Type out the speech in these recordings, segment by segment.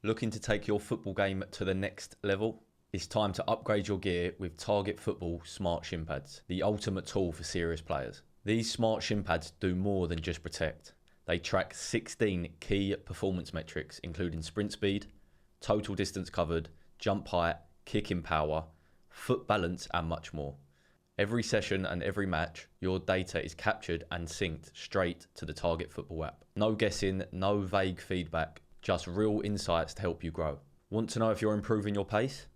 Looking to take your football game to the next level? It's time to upgrade your gear with Target Football Smart Shin Pads, the ultimate tool for serious players. These smart shin pads do more than just protect. They track 16 key performance metrics, including sprint speed, total distance covered, jump height, kicking power, foot balance, and much more. Every session and every match, your data is captured and synced straight to the Target Football app. No guessing, no vague feedback, just real insights to help you grow. Want to know if you're improving your pace?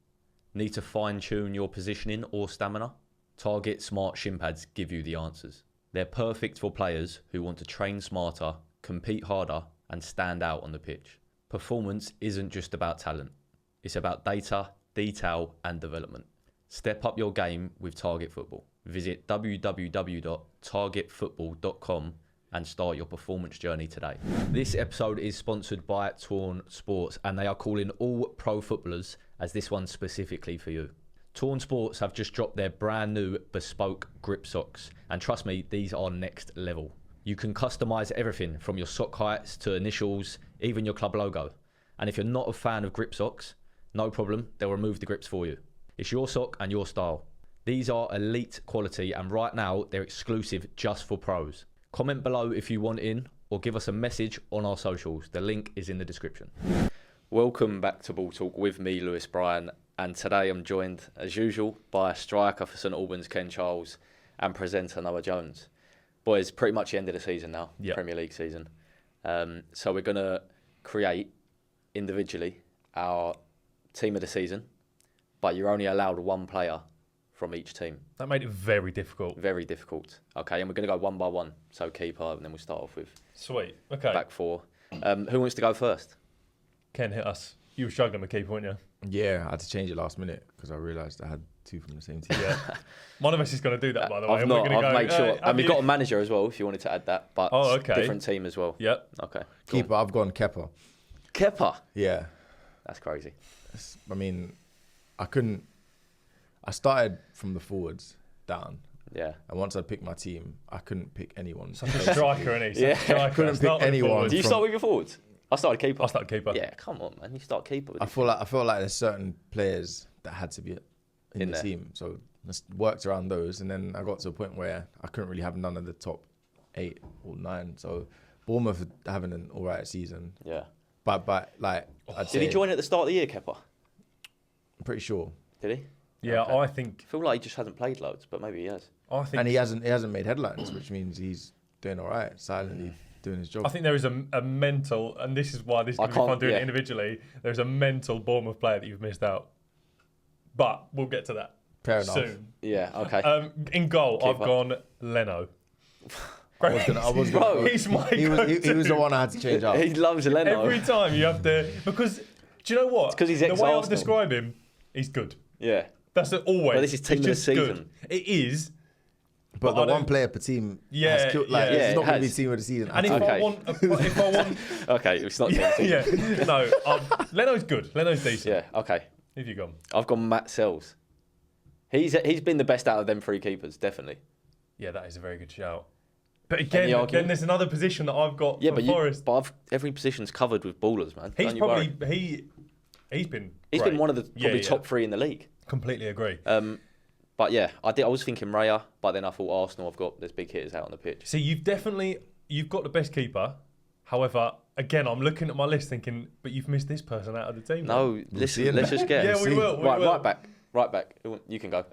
Need to fine-tune your positioning or stamina? Target Smart Shin Pads give you the answers. They're perfect for players who want to train smarter, compete harder, and stand out on the pitch. Performance isn't just about talent. It's about data, detail, and development. Step up your game with Target Football. Visit www.targetfootball.com and start your performance journey today. This episode is sponsored by Torn Sports, and they are calling all pro footballers as this one's specifically for you. Torn Sports have just dropped their brand new bespoke grip socks, and trust me, these are next level. You can customize everything from your sock heights to initials, even your club logo. And if you're not a fan of grip socks, no problem, they'll remove the grips for you. It's your sock and your style. These are elite quality, and right now they're exclusive just for pros. Comment below if you want in, or give us a message on our socials. The link is in the description. Welcome back to Ball Talk with me, Lewis Bryon, and today I'm joined, as usual, by striker for St Albans, Ken Charles, and presenter Noah Jones. Boys, pretty much the end of the season now, Premier League season. So we're going to create, individually, our team of the season, but you're only allowed one player from each team. That made it very difficult. Very difficult. Okay, and we're going to go one by one. So keeper, and then we'll start off with Sweet. Okay. back four. Who wants to go first? Ken, hit us. You were struggling with keeper, weren't you? Yeah, I had to change it last minute because I realised I had two from the same team. Yeah. One of us is going to do that, by the way. I've not. I've made sure. And we've you? got a manager as well, if you wanted to add that. But different team as well. Yep. Okay. Keeper, I've gone Kepa. Kepa? Yeah. That's crazy. I mean, I started from the forwards down. Yeah. And once I picked my team, I couldn't pick anyone. Such a striker, isn't he? Yeah. I couldn't pick anyone. Do you start with your forwards? I started keeper. I started keeper. Yeah, come on, man. You start keeper. I feel like there's certain players that had to be in the team. So I worked around those. And then I got to a point where I couldn't really have none of the top 8 or 9. So Bournemouth are having an all right season. Yeah. But like, Did he join at the start of the year, Kepa? I'm pretty sure. Did he? Yeah, Okay. I think. I feel like he just hasn't played loads, but maybe he has. And he hasn't made headlines, which means he's doing all right, silently doing his job. I think there is a mental, and this is why this is going to be fun doing it individually. There's a mental Bournemouth player that you've missed out, but we'll get to that soon. Yeah. Okay. In goal, Keeper. I've gone Leno. He's my he was the one I had to change out. He loves Leno. Every time you have to, because do you know what? It's 'cause he's the way I would ex-Arsenal. describe him, he's good. Yeah. That's always. But this is team of the just season. Good. It is. But I the one don't- player per team Yeah, has killed. yeah. It's not it going to be has. team of the season. And at if all. I want, Okay, it's not. yeah, no, Leno's good. Leno's decent. Yeah. Okay. Who have you gone? I've gone Matt Sells. He's been the best out of them 3 keepers, definitely. Yeah, that is a very good shout. But again, then there's another position that I've got for Forest. Every position's covered with ballers, man. He's Don't you probably worry. he's been one of the probably top 3 in the league. Completely agree. But yeah, I was thinking Raya, but then I thought Arsenal. There's big hitters out on the pitch. See, you've got the best keeper. However, again, I'm looking at my list thinking, but you've missed this person out of the team. No, listen, let's just get. Yeah, we will. Right back. You can go.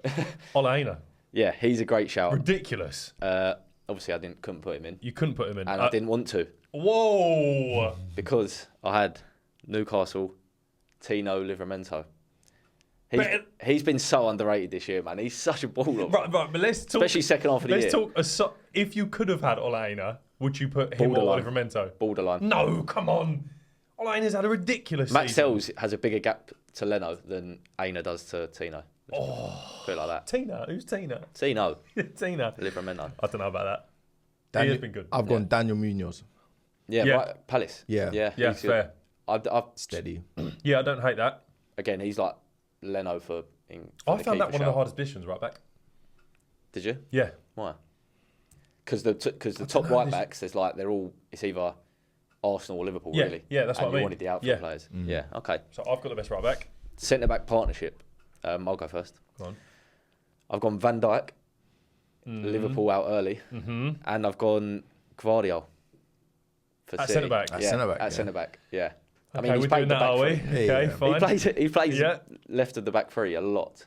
Ole Aina. Yeah, he's a great shout. Ridiculous. Obviously, I couldn't put him in. You couldn't put him in. And I didn't want to. Whoa! Because I had Newcastle, Tino Livramento. He's been so underrated this year, man. He's such a baller. Right, but let's talk. Especially second half of the year. Let's talk. If you could have had Ole Aina, would you put him or Livramento? Borderline. No, come on. Ole Aina's had a ridiculous Matt season. Sells has a bigger gap to Leno than Aina does to Tino. Put it like that. Tina? Who's Tina? Tino. Tina. Livramento. I don't know about that. He has been good. I've gone Daniel Munoz. Yeah, Yeah. Right, Palace. Yeah. Yeah, fair. I've Steady. Yeah, I don't hate that. Again, he's like Leno for. I found that one of the hardest positions, right back. Did you? Yeah. Why? Because the top right backs, there's like they're all. It's either Arsenal or Liverpool, Yeah, really. yeah, that's what I and mean. you wanted the outfield players. Yeah, okay. So I've got the best right back. Centre back partnership. I'll go first. Go on. I've gone Van Dijk, Liverpool out early, and I've gone Gvardiol for At City. centre back. At centre back, At yeah. centre back. Yeah. Okay, he's we're played doing the that, back are we? three. Okay, Yeah. fine. He plays Yeah. left of the back three a lot,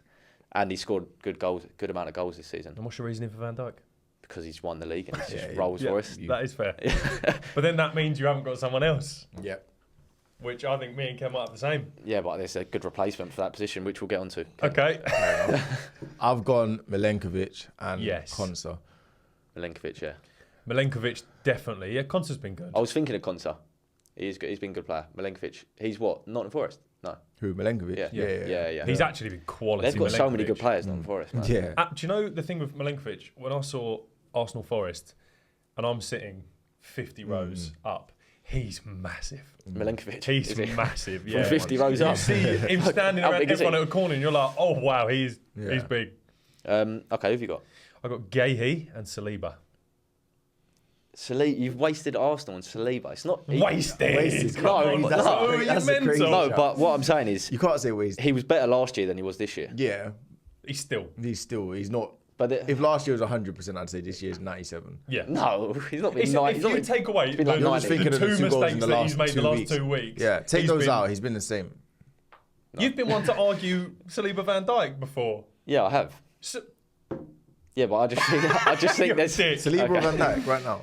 and he scored good amount of goals this season And what's your reasoning for Van Dijk? because he's won the league and it's just Yeah, Rolls Royce. That is fair. But then that means you haven't got someone else, Yeah. which I think me and Ken might have the same. Yeah, but there's a good replacement for that position, which we'll get onto. Okay. I've gone Milenkovic and Yes. Konsa. Milenkovic, yeah. Milenkovic, definitely. Yeah, Konsa's been good. I was thinking of Konsa. He's good. He's been a good player. Milenkovic, he's what? Nottingham Forest? No. Who? Milenkovic? Yeah. Yeah. He's actually been quality. They've got so many Milenkovic. good players, Nottingham Forest. Man. Yeah. Do you know the thing with Milenkovic? When I saw Arsenal Forest and I'm sitting 50 rows up, he's massive. Milenkovic. He's is he? massive. From Yeah. 50 rows You up. see him standing How around big is he? everyone at a corner and you're like, oh wow, he's big. Okay, who have you got? I got Gahey and Saliba. Saliba. You've wasted Arsenal and Saliba. It's not Wasted. No, Come on. no, that's Oh, a you that's a crazy mental. No, shout. but what I'm saying is You can't say wasted. he was better last year than he was this year. Yeah. He's He's not. But If last year was 100%, I'd say this year's 97. yeah. no, he's not been If nice. you take away been like the, 90. the Thinking of the two two goals in mistakes the that he's last made the 2 last weeks. 2 weeks, Yeah, take he's those been- out. He's been the same. You've been one to argue Saliba Van Dijk before. Yeah, I have. So, Yeah, but I just think there's dick. Saliba Okay. Van Dijk right now.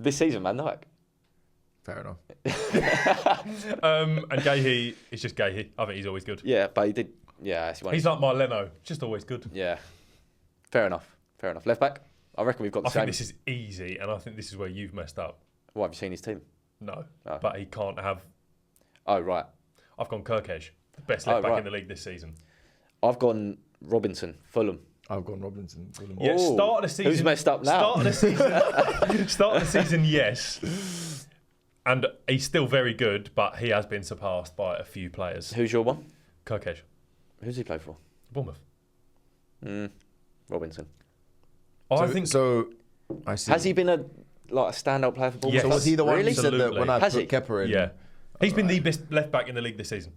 this season, Van Dijk. Fair enough. and Gahey is just Gahey. I think he's always good. Yeah, but he did. Yeah, that's one. He's like my Leno, just always good. Yeah, fair enough. Fair enough. Left back. I reckon we've got the I same. think this is easy, and I think this is where you've messed up. What have you seen his team? No, Oh. but he can't have. Oh right. I've gone Kirkesh, the best left back right. in the league this season. I've gone Robinson, Fulham. I've gone Robinson. Fulham. Yeah, Ooh, start of the season. who's messed up now? Start of the season. Start of the season, yes. And he's still very good, but he has been surpassed by a few players. Who's your one? Kirkesh, Who's he play for? Bournemouth. Robinson. I think so. I see. Has he been a standout player for Bournemouth? Yes. So was he the one Really? who said that Absolutely. when I Has put he? Kepa in? Yeah, he's been the best left back in the league this season.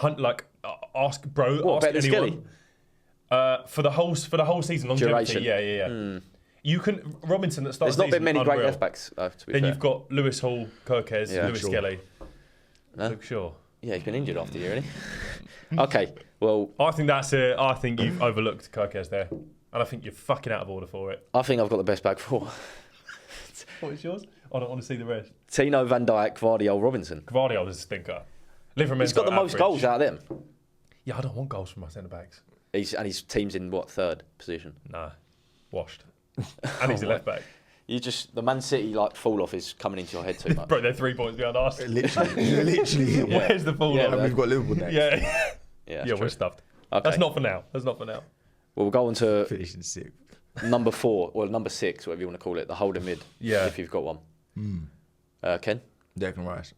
Ask bro, What, ask better than anyone. For the whole season, longevity. Duration. Yeah. You can Robinson that starts. There's not been many great unreal. left backs. To be Then fair. you've got Lewis Hall, Kirkes, Yeah. Lewis Sure. Skelly, Huh? Luke Shaw. Yeah, he's been injured after a year, hasn't he? Okay, well, I think that's it. I think you've overlooked Kirkes there, and I think you're fucking out of order for it. I think I've got the best back four. What is yours? I don't want to see the rest. Tino, Van Dijk, Gvardiol, Robinson. Gvardiol is a stinker. Livramento He's got the most average. goals out of them. Yeah, I don't want goals from my centre backs. And his team's in what, third position? Nah, washed. And he's a left back. The Man City fall off is coming into your head too much. Bro, they're 3 points behind us. Literally. Where's the fall Yeah, off? And we've got Liverpool next. Yeah, Yeah, yeah, that's we're true. stuffed. Okay. That's not for now. Well, we'll go on to Finishing sixth. number 4, or number 6, whatever you want to call it, the holding mid. Yeah. If you've got one. Ken, Declan Rice.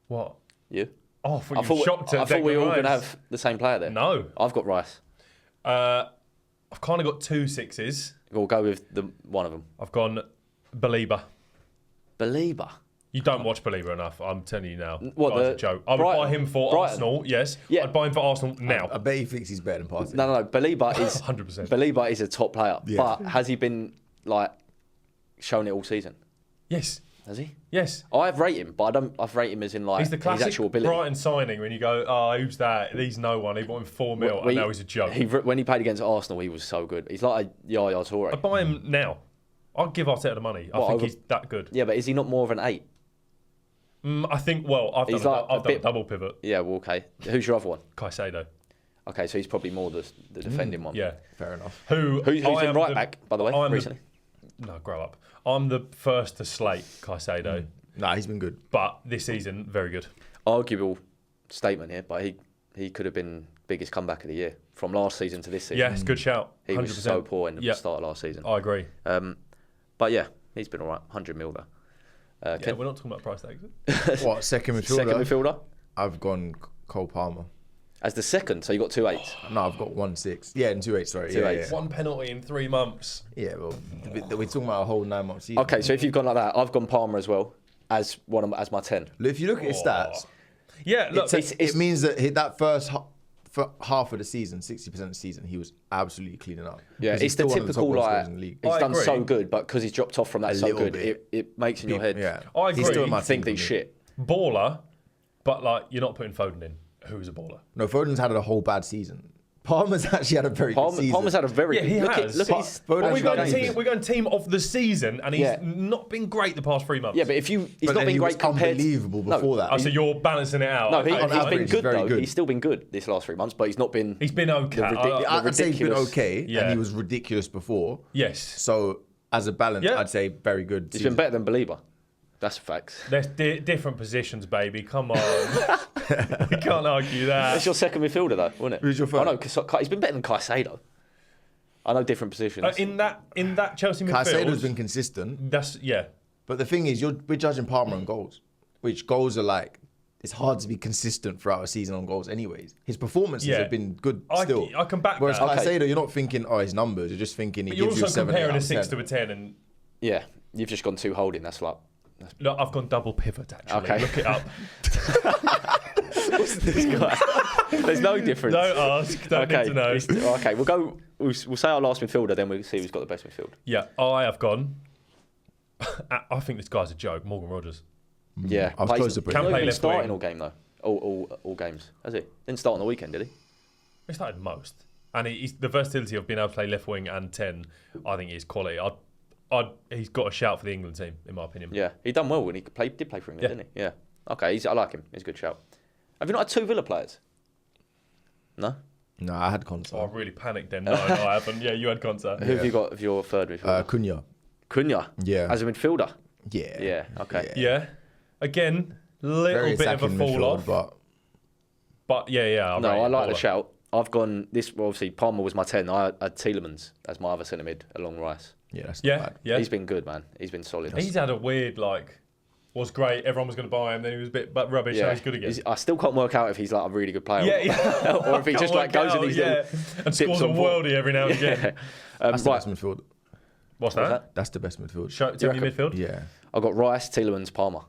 What? you? Oh, I thought you were shocked at I thought we Declan were all going to Rice. have the same player there. No. I've got Rice. I've kind of got 2 6s. We'll go with one of them. I've gone Belieber. Belieber. You don't watch Belieber enough, I'm telling you now. What, Guy's the a joke. I would Brighton? buy him for Brighton? Arsenal, yes. Yeah. I'd buy him for Arsenal now. I bet he thinks he's better than Partey. No. Belieber is 100%. Belieber is a top player, Yeah. but has he been shown it all season? Yes. Has he? Yes. I've rated him, but I've rated him as in He's the his classic actual ability. Brighton signing when you go, oh, who's that? He's no one. He bought him 4 mil, and now he's a joke. When he played against Arsenal, he was so good. He's like a Yaya Toure. I'd buy him now. I'd give Arteta the money. I What, think over- he's that good. Yeah, but is he not more of an 8? I think, well, I've He's done, like I've a done a bit- double pivot. Yeah, well, okay. Who's your other one? Caicedo. Okay, so he's probably more the defending one. Yeah. Fair enough. Who's I been am right the- back, by the way, I am recently? No, grow up. I'm the first to slate Caicedo, Nah, he's been good. but this season, very good. Arguable statement here, but he could have been biggest comeback of the year from last season to this season. Yes, good shout. 100%. He was so poor in the Yeah. start of last season. I agree. But yeah, he's been all right. 100 mil though. Yeah, Ken? we're not talking about price tags. What, second midfielder? Second midfielder? I've gone Cole Palmer. As the second, so you got 2 8s. No, I've got 1-6. Yeah, and 2-8. Sorry. 2 Yeah, 8s. yeah. One penalty in 3 months. Yeah, well, we're talking about a whole 9-month season. Okay, so if you've gone like that, I've gone Palmer as well as as my 10. Look, if you look at his stats, Yeah, look, it means that that first half of the season, 60% of the season, he was absolutely cleaning up. Yeah, it's the typical like he's done so good, but because he's dropped off from that so good, it makes in your head. Yeah, I agree. He's still in my think team that for he's me. shit. Baller, but like you're not putting Foden in. Who's a baller? No, Foden's had a whole bad season. Palmer's actually had a very good season. Palmer's had a very good. He Look has. at his. Foden We're going team of the season, and he's not been great the past 3 months. Yeah, but he's not been he great was compared. unbelievable before that. Oh, so you're balancing it out. No, he's average, been good very though. good. He's still been good this last 3 months, but he's not been. He's been okay. I'd say he's been okay, Yeah. and he was ridiculous before. Yes. So as a balance, Yeah. I'd say very good. He's been better than Belieber. That's facts. There's different positions, baby. Come on. You can't argue that. That's your second midfielder though, wasn't it? Who's your third? Oh no, he's been better than Caicedo. I know different positions. In that Chelsea midfield, Caicedo's been consistent, yeah. but the thing is, we're judging Palmer on goals, which goals are like. It's hard to be consistent throughout a season on goals, anyways. His performances have been good still. I can back Whereas that. Caicedo, you're not thinking, his numbers. You're just thinking he But you're gives you also 7, 8 comparing out a of 6 10. to a 10, and Yeah, you've just gone too holding. That's like. look, I've gone double pivot actually. Okay. Look it up. What's this guy? There's no difference. Don't ask. Don't need to know. Okay, we'll go. We'll say our last midfielder, then we'll see who's got the best midfield. Yeah, I have gone. I think this guy's a joke. Morgan Rogers. Yeah, I was close to putting Can him. play He's left starting wing. all game though. All games, has he? Didn't start on the weekend, did he? He started most, and he's the versatility of being able to play left wing and 10. I think is quality. He's got a shout for the England team, in my opinion. Yeah, he done well when he did play for England, didn't he? Yeah. Okay, I like him. He's a good shout. Have you not had 2 Villa players? No. No, I had Konsa. Oh, I really panicked then. No, I haven't. Yeah, you had Konsa. Who have you got of your third midfielder? Cunha. Cunha. Yeah. As a midfielder. Yeah. Yeah. Okay. Yeah. Again, little Very bit of a attacking fall midfield, off. But yeah. I like the baller. shout. I've gone this. Well, obviously, Palmer was my 10. I had Tielemans as my other centre mid along Rice. Yeah, that's Yeah, not bad. yeah. He's been good, man. He's been solid. He's had a weird was great. Everyone was going to buy him. Then he was a bit rubbish. Now he's good again. I still can't work out if he's like a really good player. Yeah. or if he just like goes in these little and scores a on ball. worldie every now and again. That's the Right, best midfield. What's that? That's the best midfield. Tell me midfield. Yeah. I've got Rice, Tielemans, Palmer.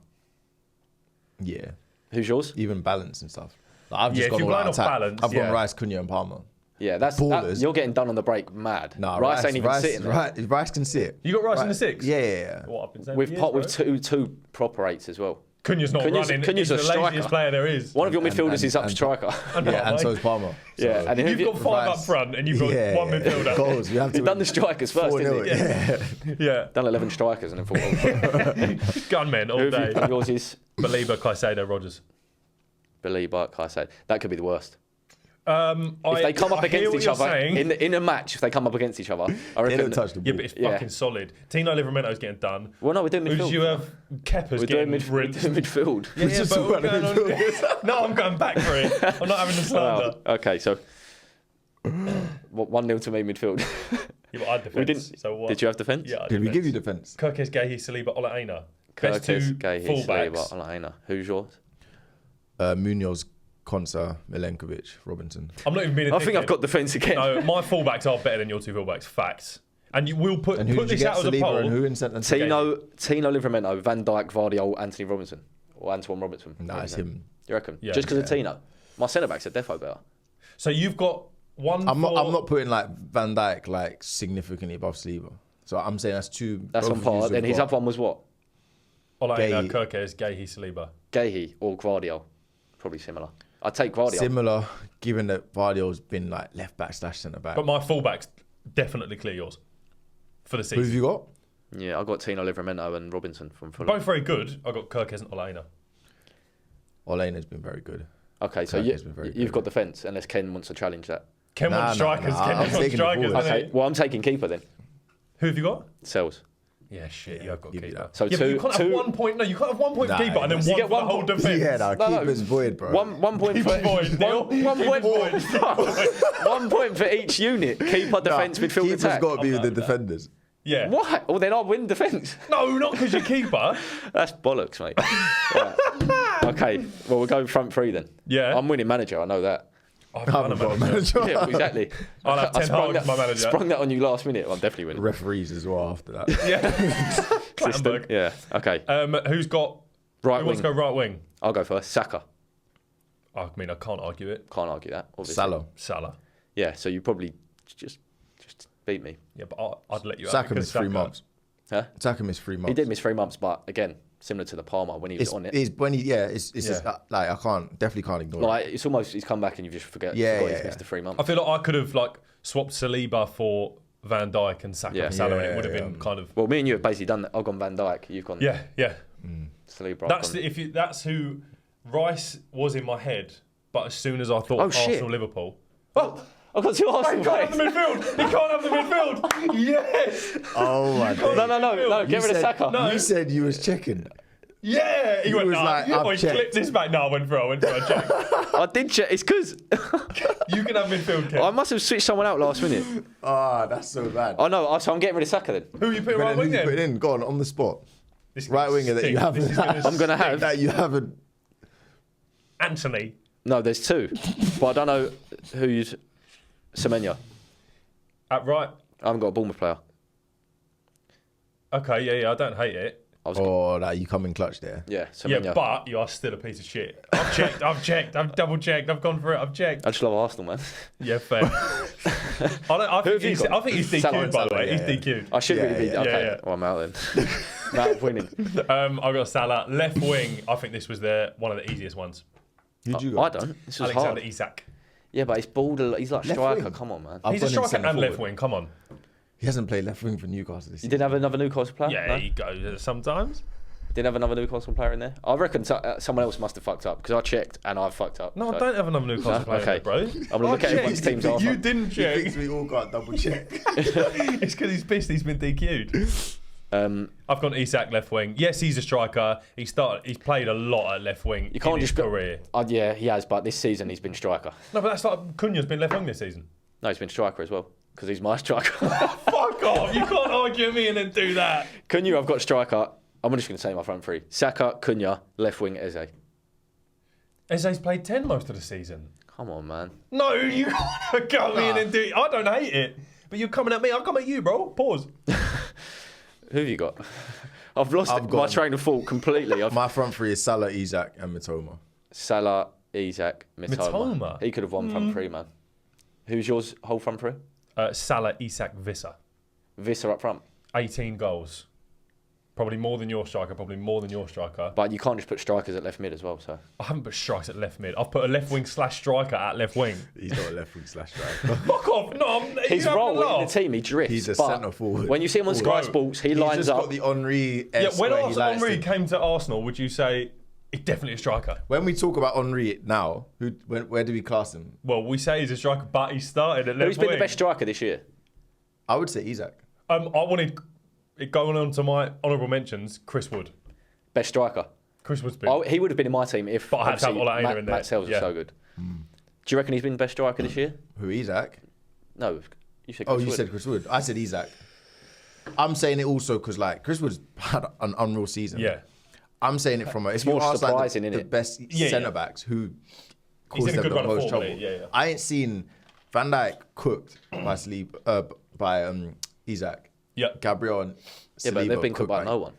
Yeah. Who's yours? Even balance and stuff. Like, I've Yeah, just if gone you're all going out off attack. balance, I've yeah. gone Rice, Cunha, and Palmer. Yeah, that's Ballers. you're getting done on the break mad. Nah, Rice ain't even sitting there. Rice can sit. You got Rice in the 6? Yeah. What I've been saying. With for years, bro. two proper 8s as well. Cunha's not running. Cunha's He's a the striker. laziest player there is. One of your midfielders is up striker. Yeah, and so is Palmer. Yeah, and You've got 5 up front and you've got one midfielder. Goals. You have to He's done the strikers first, didn't he? Yeah. Yeah. Done 11 strikers and then 4. Gunmen all day. Yours is Belieber, Caicedo, Rogers. Belieber, Caicedo. That could be the worst. If If they come up against each other in a match, if they come up against each other, I reckon. They don't touch the ball. Yeah, but it's fucking solid. Tino Livramento's getting done. Well, no, we're doing Who midfield. did you have? Kepa's We're doing getting we're rinsed. doing midfield. Yeah, just but we're talking about going on. No, I'm going back for it. I'm not having the slander. Okay, so 1-0 to me midfield. Yeah, but I had defence. So what? Did you have defence? Yeah, I had Did we defence. give you defence? Kirkes, Gahi, Saliba, Ola Aina. Best 2 Curtis, Gay, fullbacks. Saliba, Who's yours? Munoz, Konsa, Milenkovic, Robinson. I'm not even being a I think I've dickhead. got defence again. No, my fullbacks are better than your 2 fullbacks. Facts. And you will put And who did you this get? out as a Saliba poll. and who in centre? Tino Livramento, Van Dijk, Vardy, Anthony Robinson. Or Antoine Robinson. Nah, it's him. You reckon? Yeah. Just because of Tino? My centre-backs are defo better. So you've got one. I'm not putting like Van Dijk like significantly above Saliba. So I'm saying that's 2. That's both on of yous par. have Then his got- other one was what? Ola Aina, Gahi. Kirkes, Gahi, Saliba. Gahey or Guardiola. Probably similar. I'd take Guardiola. Similar, given that Vardio's been like left back / centre back. But my fullbacks definitely clear yours for the Who have season. you got? Yeah, I got Tino Livramento and Robinson from Fulham. Both very good. I got Kirkes and Ola Aina. Olena's been very good. Okay, so Kirk's been very you've good. got defence, unless Ken wants to challenge that. Ken Nah, wants nah, strikers. nah, Ken I'm wants taking the strikers. forward. doesn't Okay, he? well, I'm taking keeper then. Who have you got? Sells. Yeah, shit, you have got Give you keeper. that. So Yeah, but you can't have 1 point. No, you can't have 1 point for Nah, keeper and then you one get for the one whole point. defence. Yeah, no, No, no. keeper's void, bro. One point for void, Neil. one point. Keeper's void. 1 point for each unit. Keeper, defence, midfield, Keeper's attack. got to be with the happy with that. defenders. Yeah. What? Well, then I'll win defence. No, not because you're keeper. That's bollocks, mate. Right. Okay, well, we'll go front 3 then. Yeah. I'm winning manager, I know that. I haven't got a manager. Yeah, exactly. I'll have 10 Hag as my manager. Sprung that on you last minute. I'm definitely winning. Referees as well after that. Yeah. Clattenburg. Yeah. Okay. Who's got... Right who wing. wants to go right wing? I'll go first. Saka. I mean, I can't argue it. Can't argue that. Obviously. Salah. Yeah. So you probably just beat me. Yeah, but I'd let you Saka missed 3 months. Huh? Saka missed 3 months. He did miss 3 months, but again, similar to the Palmer when he was on it. It's just, like I definitely can't ignore Like it. it's almost he's come back and you just forgot he's missed the 3 months. I feel like I could have like swapped Saliba for Van Dijk and Saka for Salah, and it would have been kind of. Well, me and you have basically done that. I've gone Van Dijk. You've gone. Yeah. Saliba. That's who Rice was in my head, but as soon as I thought Arsenal, Liverpool. Oh, I've got two Arsenal. He can't have the midfield. He can't have the midfield. Yes. Oh my god. No. Get rid of Saka. No. You said you was checking. Yeah, he went, was like, he clipped this back. No, I went for a check. I did check. It's because You can have midfield, Kev. I must have switched someone out last minute. That's so bad. Oh no, so I'm getting rid of Saka then. Who are you putting right wing then? Put it in. Go on the spot. This Right winger that you haven't. I'm gonna have that you haven't. Anthony. No, there's two, but I don't know who's Semenya. At right. I haven't got a Bournemouth player. Okay, yeah, I don't hate it. That you come in clutch there. Yeah, Semenya. Yeah, but you are still a piece of shit. I've checked, I've double checked, I've gone for it, I've checked. I just love Arsenal, man. Yeah, fair. I think he's DQ'd, by the way. He's DQ'd. I should really be. Yeah, Okay, yeah. well, I'm out then. I'm out of winning. I've got Salah. Left wing, I think this was one of the easiest ones. Who'd you go? I don't. This was Alexander hard. Isak. Yeah, but he's border. He's like Left striker. wing. Come on, man. I've He's a gone in striker centre and left forward. wing, come on. He hasn't played left wing for Newcastle this You season. didn't have another Newcastle player? Yeah, No? he goes sometimes. Didn't have another Newcastle player in there? I reckon someone else must have fucked up because I checked and I fucked up. No, so. I don't have another Newcastle player, Okay. bro. I'm going to look at everyone's team's Arsenal. You didn't He check. thinks we all got double check. It's because he's pissed he's been DQ'd. I've gone Isak left wing. Yes, he's a striker. He's played a lot at left wing in his career. Yeah, he has, but this season he's been striker. No, but that's like Cunha's been left wing this season. No, he's been striker as well because he's my striker. Fuck off! You can't argue me and then do that. Cunha, I've got striker. I'm just going to say my front three. Saka, Cunha, left wing, Eze. Eze's played 10 most of the season. Come on, man. No, you can't go me in and do it. I don't hate it. But you're coming at me. I'll come at you, bro. Pause. Who have you got? I've lost my train of thought completely. My front three is Salah, Isak, and Mitoma. Salah, Isak, Mitoma. He could have won front three, man. Who's yours whole front three? Salah, Isak, Visser. Visser up front. 18 goals. Probably more than your striker, But you can't just put strikers at left mid as well, so. I haven't put strikers at left mid. I've put a left wing / striker at left wing. He's not a left wing / striker. Fuck off. No, his role in the team, he drifts. He's a centre forward. When you see him on Sky Sports, he lines up. He's just got the Henry. Yeah, when Henry came to Arsenal, would you say he's definitely a striker? When we talk about Henry now, where do we class him? Well, we say he's a striker, but he started at left wing. Who's been the best striker this year? I would say Isak. I wanted, going on to my honourable mentions, Chris Wood. Best striker. Chris Wood's been. Oh, he would have been in my team if But I had to have Ola in there. Matt Sells was so good. Do you reckon he's been best striker this year? Who, Isak? No, you said Chris Wood. You said Chris Wood. I said Isak. I'm saying it also because like Chris Wood's had an unreal season. Yeah. I'm saying it from It's more surprising, the innit? best centre backs who He's caused in a them good the run of most form, trouble. yeah. I ain't seen Van Dijk cooked by Isak. Yeah. Gabriel and Yeah, but they've been cooked by no one.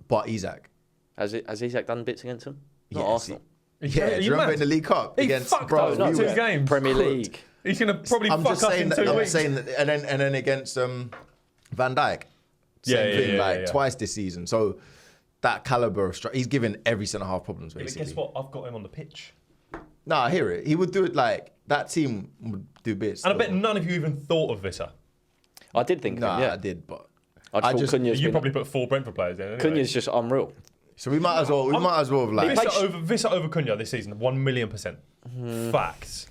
But Isak. Has Isak done bits against him? Not Yeah, Arsenal. Yeah, do you remember in the League Cup He against fucked bro? us, not we 2 were games. Premier cooked. League. He's going to probably I'm fuck just us saying in that. 2 I'm weeks. saying that, and then against Van Dijk, Yeah, same thing, yeah. twice this season. So that caliber of he's given every centre half problems Yeah, but basically. guess what? I've got him on the pitch. No, I hear it. He would do it like that team would do bits. And I bet none of you even thought of Visser. I did think No, of him, yeah. I did, but I just thought Cunha's You been... probably put 4 Brentford players in. Anyway. Cunha's just unreal. so we might as well. Have like. Visser over Cunha this season, 1,000,000%. Facts.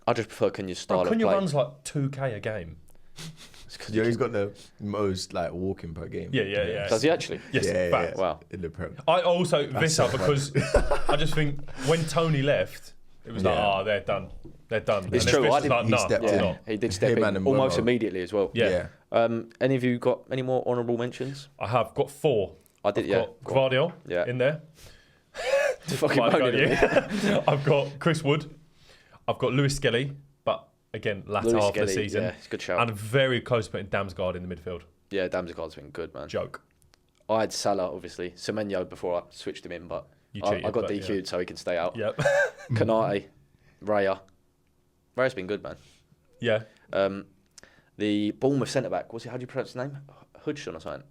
I just prefer Cunha's style Bro, of Cunha play. runs like 2K a game. Yeah, he's got the most like walking per game. Yeah. Does he actually? Yes, Yeah, facts. Wow. In the Prem. I also Visser because I just think when Tony left, it was like, they're done. It's And true, then I Visser's didn't- like, he nah, stepped it's in. not. He did step Him in and almost Mbeumo. immediately as well. Yeah. Any of you got any more honourable mentions? I have got 4. I did, I've yeah. got Gvardiol Yeah. in there. Fucking I've got, moaning at me. I've got Chris Wood. I've got Lewis Skelly, but again, latter half of the season. Yeah, it's a good shout. And very close putting Damsgaard in the midfield. Yeah, Damsgaard's been good, man. Joke. I had Salah, obviously. Semenyo before I switched him in, but I got DQ'd so he can stay out. Yep. Kanate, Raya. Raya's been good, man. Yeah. The Bournemouth centre-back, how do you pronounce his name? Hudson or something?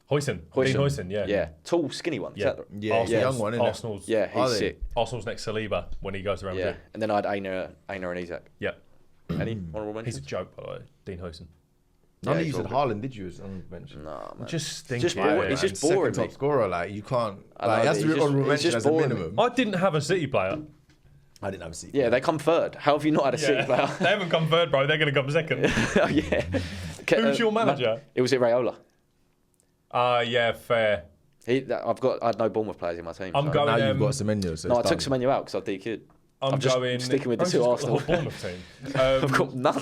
Dean Huijsen, yeah. Yeah, tall, skinny one. Yeah, Arsenal's young one, isn't Arsenal's, yeah, he's sick. Arsenal's next Saliba when he goes around. Yeah, and then I had Aina and Isak. Yeah. Any honourable mentions? He's a joke, by the way, Dean Huijsen. None of you said Haaland, did you? No, man. Just stinky. He's just boring. Second top scorer, like you can't. Like, he has to be honourable mention as a minimum. I didn't have a City player. I didn't have a City. Yeah, they come third. How have you not had a City player? They haven't come third, bro. They're going to come second. Oh, yeah. Who's your manager? It was Iraola. Yeah, fair. I had no Bournemouth players in my team. I'm going. Now you've got Semenyo. So no, I took Semenyo out because I DQ'd. I'm going sticking with the two Arsenal. The whole Bournemouth team. I've got none.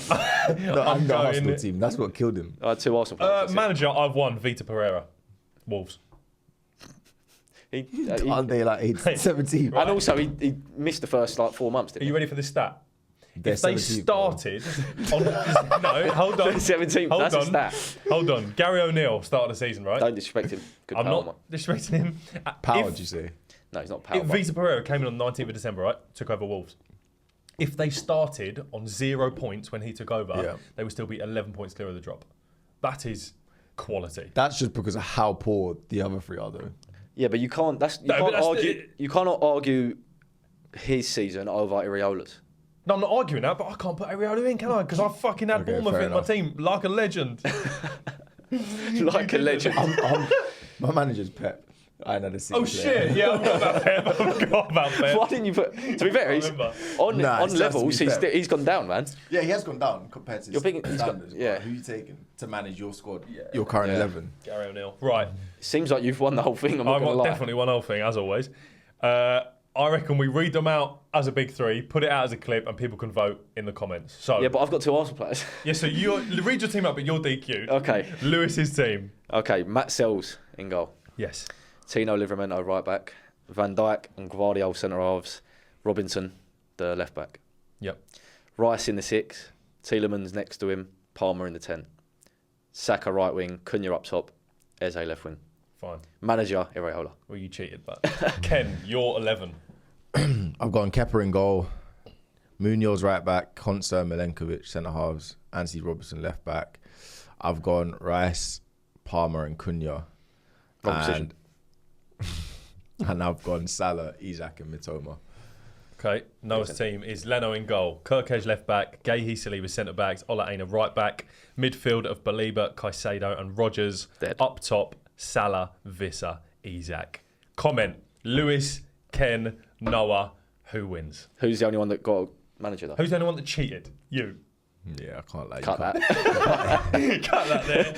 No, I'm the Arsenal team. That's what killed him. I had two Arsenal players. Manager, I've won. Vita Pereira, Wolves. Aren't they like 17? And also, he missed the first 4 months. Are you ready for this stat? They're if they 17th, started on, no, hold on. 17th. That's a stat. Hold on. Gary O'Neill started the season, right? Don't disrespect him. Good I'm power, not disrespecting him. Power, did you say? No, he's not power. If Vita Pereira came in on the 19th of December, right? Took over Wolves. If they started on 0 points when he took over, they would still be 11 points clear of the drop. That is quality. That's just because of how poor the other three are, though. Yeah, but you can't. You cannot argue his season over Iriola's. No, I'm not arguing that, but I can't put Areola in, can I? Because I fucking had Bournemouth in my team like a legend. Like a legend. My manager's Pep. I know the City player. Shit! Yeah, I forgot about Pep. Why didn't you put? To be fair, on levels, he's gone down, man. Yeah, he has gone down compared to his standards. Yeah. Who are you taking to manage your squad? Your current 11. Gary O'Neill. Right. Seems like you've won the whole thing. I'm not gonna lie. Definitely won the whole thing, as always. I reckon we read them out as a big three, put it out as a clip, and people can vote in the comments. So yeah, but I've got two Arsenal players. Yeah, so you read your team up, but you're DQ'd. Okay. Lewis's team. Okay, Matt Sells in goal. Yes. Tino Livramento right back. Van Dijk and Gvardiol centre halves. Robinson, the left back. Yep. Rice in the 6. Tielemans next to him. Palmer in the 10. Saka right wing. Cunha up top. Eze left wing. Fine. Manager, Iraola. Well, you cheated, but Ken, you're 11. I've gone Kepa in goal. Munoz right back. Konsa, Milenkovic centre halves. Anthony Robertson left back. I've gone Rice, Palmer and Cunha. And I've gone Salah, Isak and Mitoma. Okay, Noah's team is Leno in goal, Kirkej left back, Gahey Saliba centre backs, Ola Aina right back, midfield of Baliba, Caicedo and Rodgers. Dead. Up top, Salah, Visser, Isak. Comment, Lewis, Ken, Noah, who wins? Who's the only one that got a manager though? Who's the only one that cheated? You. Yeah, I can't like Cut that. Cut that there.